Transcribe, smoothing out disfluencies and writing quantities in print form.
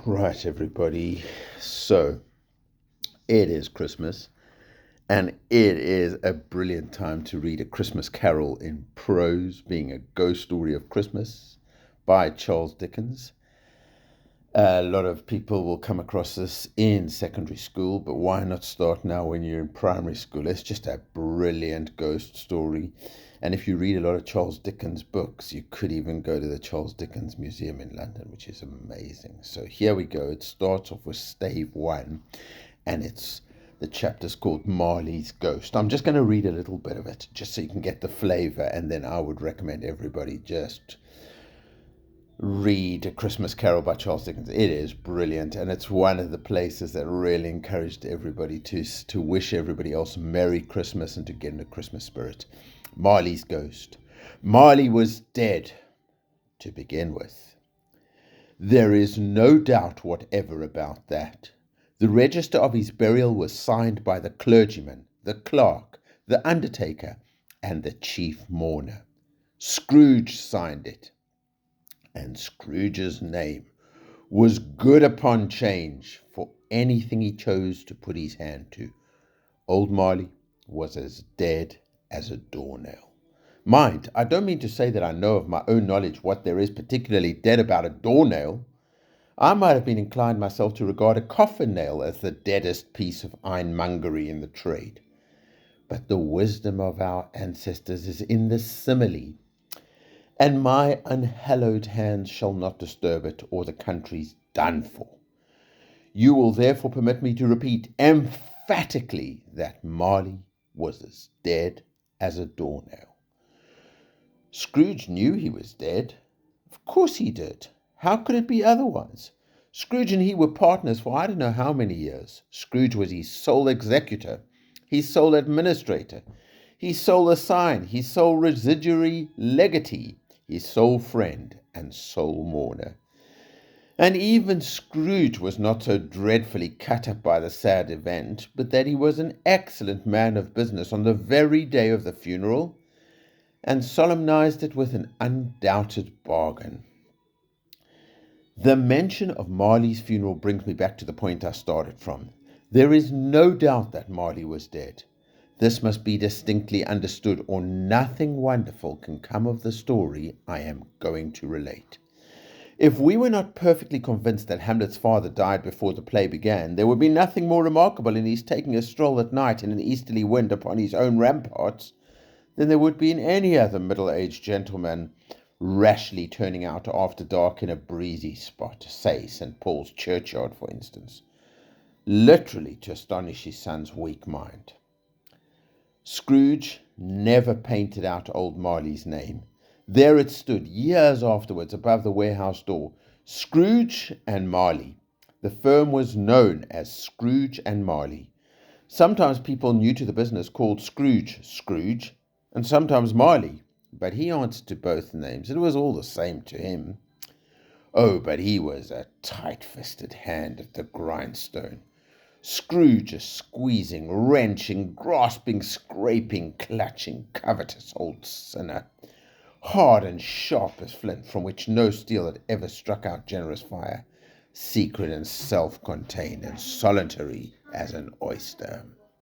Right, everybody. So it is Christmas, and it is a brilliant time to read A Christmas Carol in Prose, being a ghost story of Christmas by Charles Dickens. A lot of people will come across this in secondary school, but why not start now when you're in primary school? It's just a brilliant ghost story. And if you read a lot of Charles Dickens books, you could even go to the Charles Dickens Museum in London, which is amazing. So here we go. It starts off with stave one, and the chapter's called Marley's Ghost. I'm just going to read a little bit of it, just so you can get the flavor, and then I would recommend everybody just read A Christmas Carol by Charles Dickens. It is brilliant, and it's one of the places that really encouraged everybody to wish everybody else Merry Christmas and to get in the Christmas spirit. Marley's Ghost. Marley was dead, to begin with. There is no doubt whatever about that. The register of his burial was signed by the clergyman, the clerk, the undertaker, and the chief mourner. Scrooge signed it, and Scrooge's name was good upon change for anything he chose to put his hand to. Old Marley was as dead as a doornail. Mind, I don't mean to say that I know of my own knowledge what there is particularly dead about a doornail. I might have been inclined myself to regard a coffin nail as the deadest piece of ironmongery in the trade. But the wisdom of our ancestors is in the simile, and my unhallowed hands shall not disturb it, or the country's done for. You will therefore permit me to repeat emphatically that Marley was as dead as a doornail. Scrooge knew he was dead. Of course he did. How could it be otherwise? Scrooge and he were partners for I don't know how many years. Scrooge was his sole executor, his sole administrator, his sole assign, his sole residuary legatee, his sole friend and sole mourner. And even Scrooge was not so dreadfully cut up by the sad event, but that he was an excellent man of business on the very day of the funeral, and solemnized it with an undoubted bargain. The mention of Marley's funeral brings me back to the point I started from. There is no doubt that Marley was dead. This must be distinctly understood, or nothing wonderful can come of the story I am going to relate. If we were not perfectly convinced that Hamlet's father died before the play began, there would be nothing more remarkable in his taking a stroll at night in an easterly wind upon his own ramparts than there would be in any other middle-aged gentleman rashly turning out after dark in a breezy spot, say St. Paul's churchyard, for instance, literally to astonish his son's weak mind. Scrooge never painted out old Marley's name. There it stood, years afterwards, above the warehouse door, Scrooge and Marley. The firm was known as Scrooge and Marley. Sometimes people new to the business called Scrooge, Scrooge, and sometimes Marley, but he answered to both names. It was all the same to him. Oh, but he was a tight-fisted hand at the grindstone. Scrooge, a squeezing, wrenching, grasping, scraping, clutching, covetous old sinner, hard and sharp as flint, from which no steel had ever struck out generous fire, secret and self-contained and solitary as an oyster.